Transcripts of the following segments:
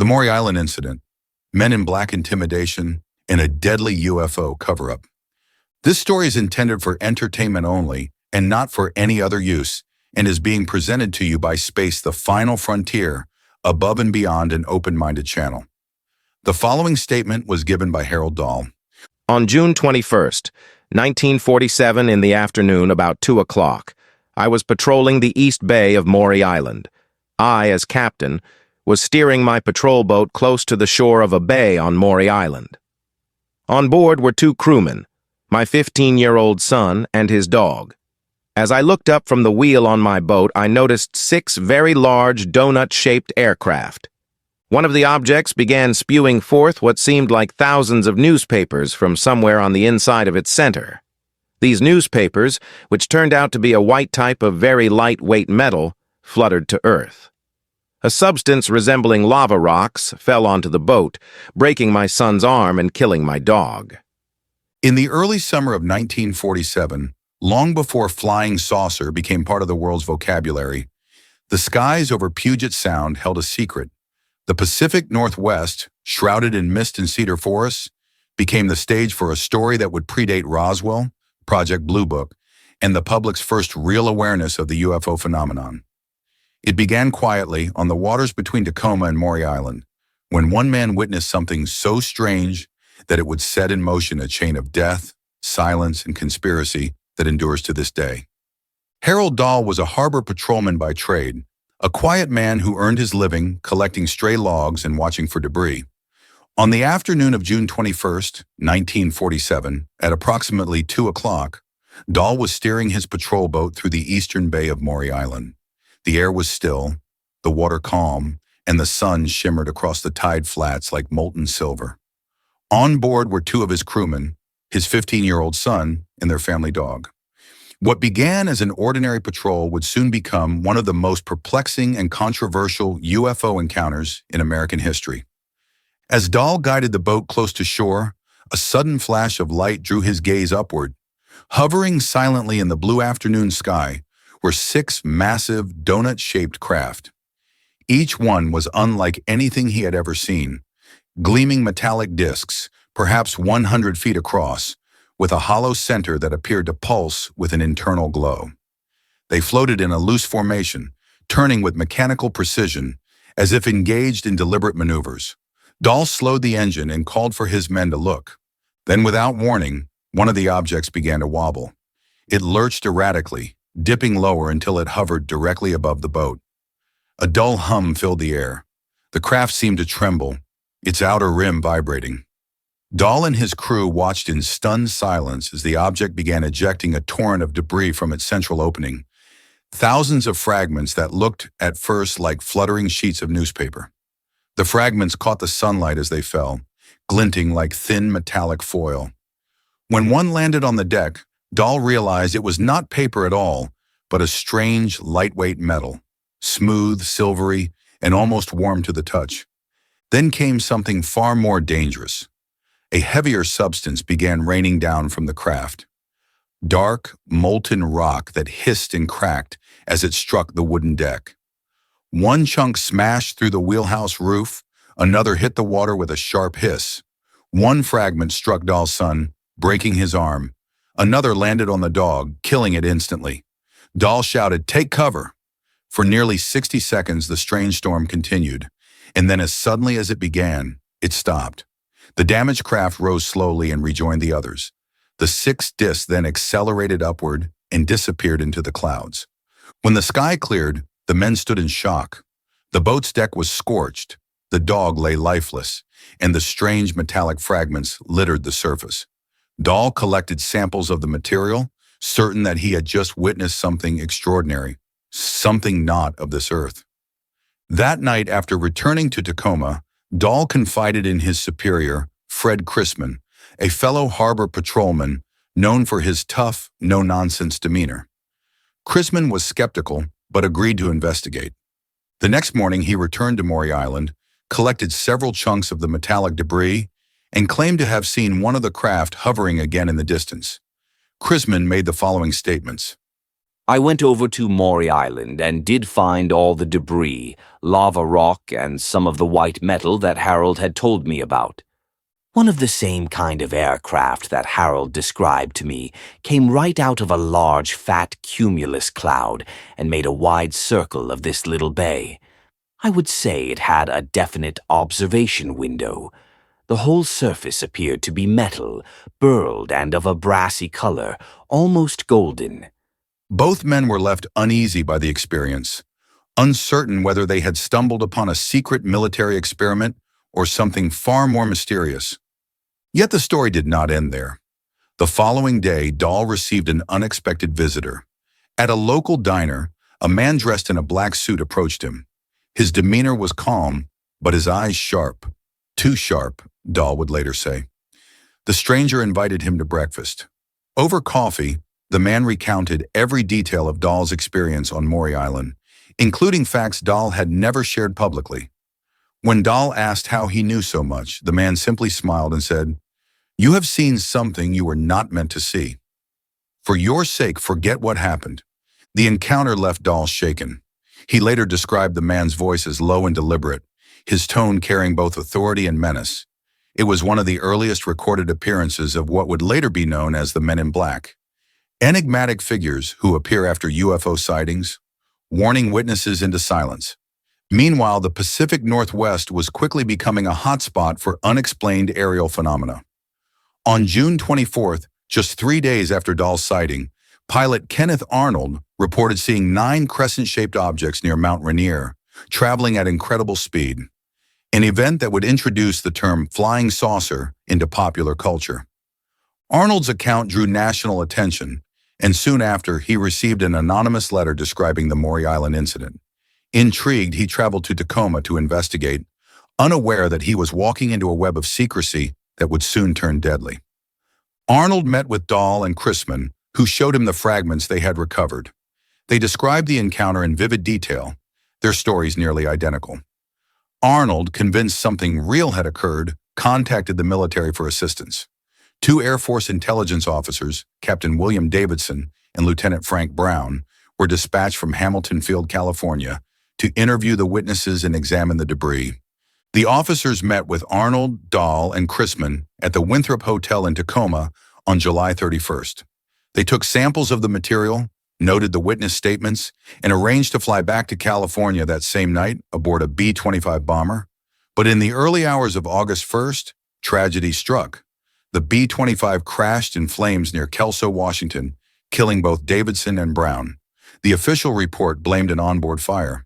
The Maury Island Incident, Men in Black Intimidation, and a deadly UFO cover-up. This story is intended for entertainment only and not for any other use, and is being presented to you by Space the Final Frontier, above and beyond an open-minded channel. The following statement was given by Harold Dahl. On June 21st, 1947 in the afternoon about 2 o'clock, I was patrolling the east bay of Maury Island. I, as captain, was steering my patrol boat close to the shore of a bay on Maury Island. On board were 2 crewmen, my 15-year-old son and his dog. As I looked up from the wheel on my boat, I noticed 6 very large donut-shaped aircraft. One of the objects began spewing forth what seemed like thousands of newspapers from somewhere on the inside of its center. These newspapers, which turned out to be a white type of very lightweight metal, fluttered to earth. A substance resembling lava rocks fell onto the boat, breaking my son's arm and killing my dog. In the early summer of 1947, long before flying saucer became part of the world's vocabulary, the skies over Puget Sound held a secret. The Pacific Northwest, shrouded in mist and cedar forests, became the stage for a story that would predate Roswell, Project Blue Book, and the public's first real awareness of the UFO phenomenon. It began quietly on the waters between Tacoma and Maury Island, when one man witnessed something so strange that it would set in motion a chain of death, silence, and conspiracy that endures to this day. Harold Dahl was a harbor patrolman by trade, a quiet man who earned his living collecting stray logs and watching for debris. On the afternoon of June 21st, 1947, at approximately 2 o'clock, Dahl was steering his patrol boat through the eastern bay of Maury Island. The air was still, the water calm, and the sun shimmered across the tide flats like molten silver. On board were 2 of his crewmen, his 15-year-old son, and their family dog. What began as an ordinary patrol would soon become one of the most perplexing and controversial UFO encounters in American history. As Dahl guided the boat close to shore, a sudden flash of light drew his gaze upward. Hovering silently in the blue afternoon sky were 6 massive, donut-shaped craft. Each one was unlike anything he had ever seen. Gleaming metallic discs, perhaps 100 feet across, with a hollow center that appeared to pulse with an internal glow. They floated in a loose formation, turning with mechanical precision, as if engaged in deliberate maneuvers. Dahl slowed the engine and called for his men to look. Then, without warning, one of the objects began to wobble. It lurched erratically, dipping lower until it hovered directly above the boat. A dull hum filled the air. The craft seemed to tremble, its outer rim vibrating. Dahl and his crew watched in stunned silence as the object began ejecting a torrent of debris from its central opening, thousands of fragments that looked at first like fluttering sheets of newspaper. The fragments caught the sunlight as they fell, glinting like thin metallic foil. When one landed on the deck, Dahl realized it was not paper at all, but a strange, lightweight metal, smooth, silvery, and almost warm to the touch. Then came something far more dangerous. A heavier substance began raining down from the craft. Dark, molten rock that hissed and cracked as it struck the wooden deck. One chunk smashed through the wheelhouse roof, another hit the water with a sharp hiss. One fragment struck Dahl's son, breaking his arm. Another landed on the dog, killing it instantly. Dahl shouted, "Take cover!" For nearly 60 seconds, the strange storm continued, and then as suddenly as it began, it stopped. The damaged craft rose slowly and rejoined the others. The 6 discs then accelerated upward and disappeared into the clouds. When the sky cleared, the men stood in shock. The boat's deck was scorched, the dog lay lifeless, and the strange metallic fragments littered the surface. Dahl collected samples of the material, certain that he had just witnessed something extraordinary, something not of this earth. That night, after returning to Tacoma, Dahl confided in his superior, Fred Chrisman, a fellow harbor patrolman known for his tough, no-nonsense demeanor. Chrisman was skeptical, but agreed to investigate. The next morning, he returned to Maury Island, collected several chunks of the metallic debris, and claimed to have seen one of the craft hovering again in the distance. Chrisman made the following statements. I went over to Maury Island and did find all the debris, lava rock, and some of the white metal that Harold had told me about. One of the same kind of aircraft that Harold described to me came right out of a large, fat cumulus cloud and made a wide circle of this little bay. I would say it had a definite observation window. The whole surface appeared to be metal, burled and of a brassy color, almost golden. Both men were left uneasy by the experience, uncertain whether they had stumbled upon a secret military experiment or something far more mysterious. Yet the story did not end there. The following day, Dahl received an unexpected visitor. At a local diner, a man dressed in a black suit approached him. His demeanor was calm, but his eyes sharp. Too sharp, Dahl would later say. The stranger invited him to breakfast. Over coffee, the man recounted every detail of Dahl's experience on Maury Island, including facts Dahl had never shared publicly. When Dahl asked how he knew so much, the man simply smiled and said, "You have seen something you were not meant to see. For your sake, forget what happened." The encounter left Dahl shaken. He later described the man's voice as low and deliberate, his tone carrying both authority and menace. It was one of the earliest recorded appearances of what would later be known as the Men in Black. Enigmatic figures who appear after UFO sightings, warning witnesses into silence. Meanwhile, the Pacific Northwest was quickly becoming a hotspot for unexplained aerial phenomena. On June 24th, just 3 days after Dahl's sighting, pilot Kenneth Arnold reported seeing 9 crescent-shaped objects near Mount Rainier, traveling at incredible speed, an event that would introduce the term flying saucer into popular culture. Arnold's account drew national attention, and soon after, he received an anonymous letter describing the Maury Island Incident. Intrigued, he traveled to Tacoma to investigate, unaware that he was walking into a web of secrecy that would soon turn deadly. Arnold met with Dahl and Chrisman, who showed him the fragments they had recovered. They described the encounter in vivid detail, their stories nearly identical. Arnold, convinced something real had occurred, contacted the military for assistance. 2 Air Force intelligence officers, Captain William Davidson and Lieutenant Frank Brown, were dispatched from Hamilton Field, California, to interview the witnesses and examine the debris. The officers met with Arnold, Dahl, and Chrisman at the Winthrop Hotel in Tacoma on July 31st. They took samples of the material, noted the witness statements, and arranged to fly back to California that same night aboard a B-25 bomber. But in the early hours of August 1st, tragedy struck. The B-25 crashed in flames near Kelso, Washington, killing both Davidson and Brown. The official report blamed an onboard fire.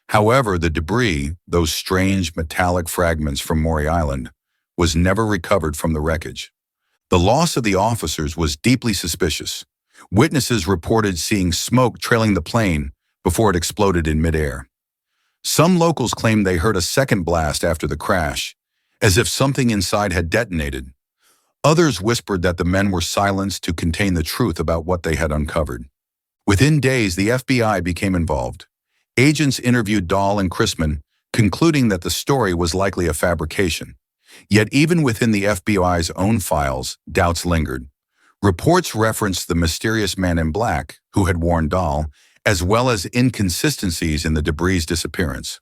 However, the debris, those strange metallic fragments from Maury Island, was never recovered from the wreckage. The loss of the officers was deeply suspicious. Witnesses reported seeing smoke trailing the plane before it exploded in midair. Some locals claimed they heard a second blast after the crash, as if something inside had detonated. Others whispered that the men were silenced to contain the truth about what they had uncovered. Within days, the FBI became involved. Agents interviewed Dahl and Chrisman, concluding that the story was likely a fabrication. Yet even within the FBI's own files, doubts lingered. Reports referenced the mysterious man in black who had warned Dahl, as well as inconsistencies in the debris' disappearance.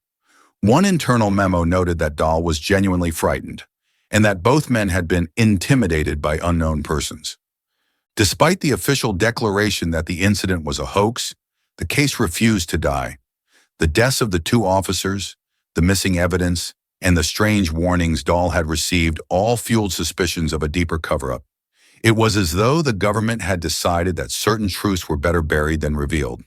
One internal memo noted that Dahl was genuinely frightened, and that both men had been intimidated by unknown persons. Despite the official declaration that the incident was a hoax, the case refused to die. The deaths of the 2 officers, the missing evidence, and the strange warnings Dahl had received all fueled suspicions of a deeper cover-up. It was as though the government had decided that certain truths were better buried than revealed.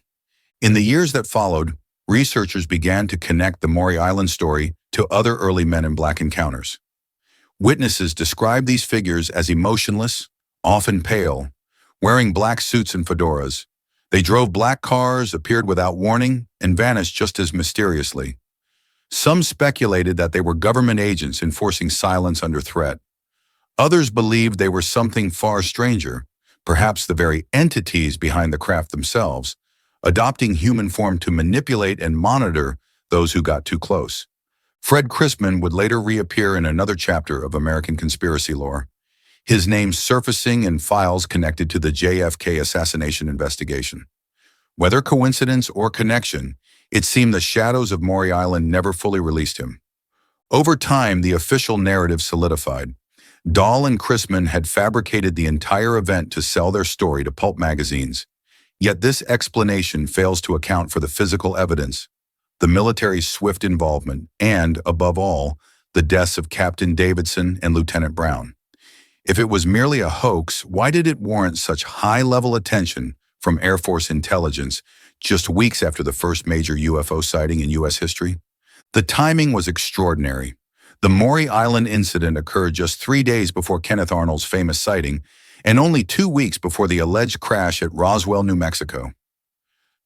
In the years that followed, researchers began to connect the Maury Island story to other early Men in Black encounters. Witnesses described these figures as emotionless, often pale, wearing black suits and fedoras. They drove black cars, appeared without warning, and vanished just as mysteriously. Some speculated that they were government agents enforcing silence under threat. Others believed they were something far stranger, perhaps the very entities behind the craft themselves, adopting human form to manipulate and monitor those who got too close. Fred Chrisman would later reappear in another chapter of American conspiracy lore, his name surfacing in files connected to the JFK assassination investigation. Whether coincidence or connection, it seemed the shadows of Maury Island never fully released him. Over time, the official narrative solidified. Dahl and Chrisman had fabricated the entire event to sell their story to pulp magazines. Yet this explanation fails to account for the physical evidence, the military's swift involvement, and, above all, the deaths of Captain Davidson and Lieutenant Brown. If it was merely a hoax, why did it warrant such high-level attention from Air Force intelligence just weeks after the first major UFO sighting in U.S. history? The timing was extraordinary. The Maury Island incident occurred just 3 days before Kenneth Arnold's famous sighting and only 2 weeks before the alleged crash at Roswell, New Mexico.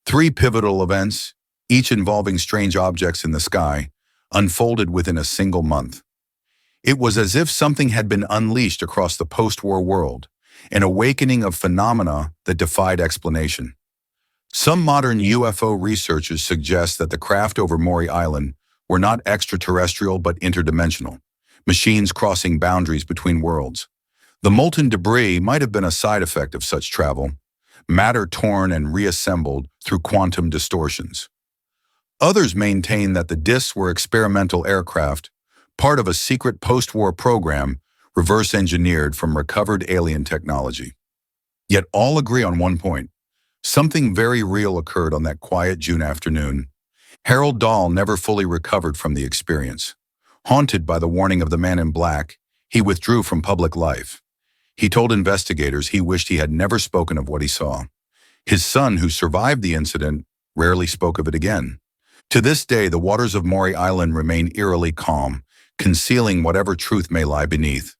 3 pivotal events, each involving strange objects in the sky, unfolded within a single month. It was as if something had been unleashed across the post-war world, an awakening of phenomena that defied explanation. Some modern UFO researchers suggest that the craft over Maury Island were not extraterrestrial but interdimensional, machines crossing boundaries between worlds. The molten debris might have been a side effect of such travel, matter torn and reassembled through quantum distortions. Others maintain that the discs were experimental aircraft, part of a secret post-war program reverse-engineered from recovered alien technology. Yet all agree on one point. Something very real occurred on that quiet June afternoon. Harold Dahl never fully recovered from the experience. Haunted by the warning of the man in black, he withdrew from public life. He told investigators he wished he had never spoken of what he saw. His son, who survived the incident, rarely spoke of it again. To this day, the waters of Maury Island remain eerily calm, concealing whatever truth may lie beneath.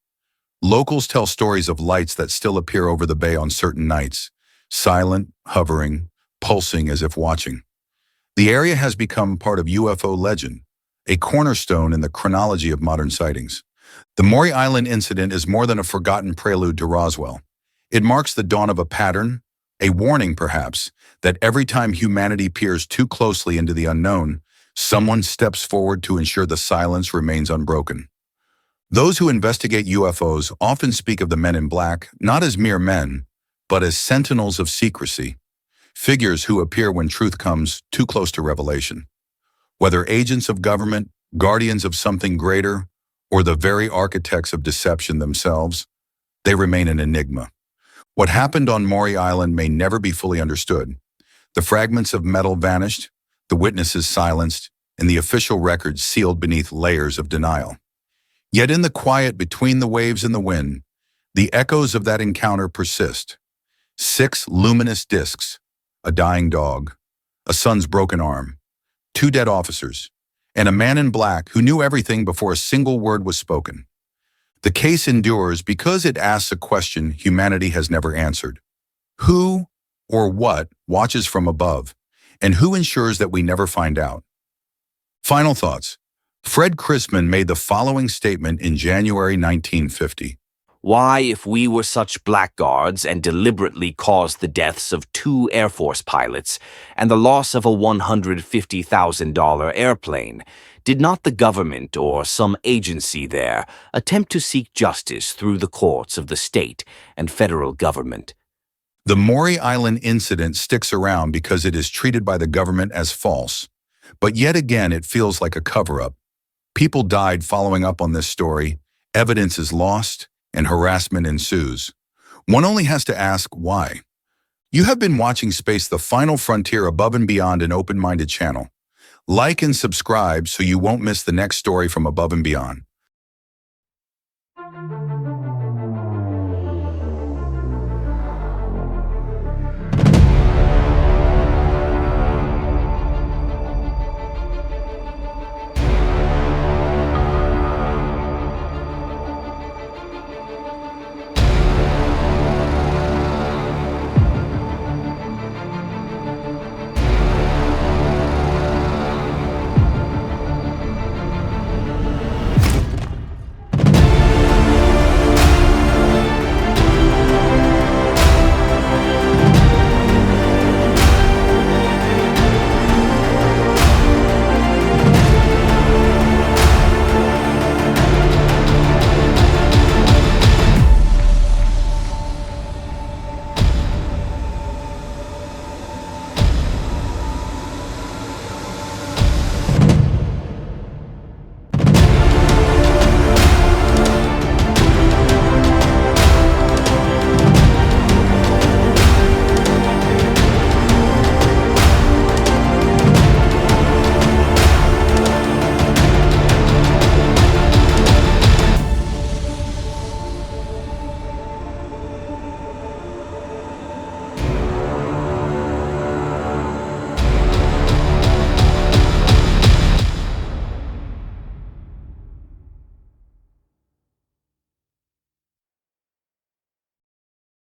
Locals tell stories of lights that still appear over the bay on certain nights, silent, hovering, pulsing as if watching. The area has become part of UFO legend, a cornerstone in the chronology of modern sightings. The Maury Island incident is more than a forgotten prelude to Roswell. It marks the dawn of a pattern, a warning perhaps, that every time humanity peers too closely into the unknown, someone steps forward to ensure the silence remains unbroken. Those who investigate UFOs often speak of the men in black not as mere men, but as sentinels of secrecy, figures who appear when truth comes too close to revelation. Whether agents of government, guardians of something greater, or the very architects of deception themselves, they remain an enigma. What happened on Maury Island may never be fully understood. The fragments of metal vanished, the witnesses silenced, and the official records sealed beneath layers of denial. Yet in the quiet between the waves and the wind, the echoes of that encounter persist. 6 luminous discs, a dying dog, a son's broken arm, 2 dead officers, and a man in black who knew everything before a single word was spoken. The case endures because it asks a question humanity has never answered. Who or what watches from above, and who ensures that we never find out? Final thoughts. Fred Chrisman made the following statement in January 1950. Why, if we were such blackguards and deliberately caused the deaths of 2 Air Force pilots and the loss of a $150,000 airplane, did not the government or some agency there attempt to seek justice through the courts of the state and federal government? The Maury Island incident sticks around because it is treated by the government as false. But yet again, it feels like a cover-up. People died following up on this story, evidence is lost, and harassment ensues. One only has to ask why. You have been watching Space, the Final Frontier, above and beyond an open-minded channel. Like and subscribe so you won't miss the next story from above and beyond.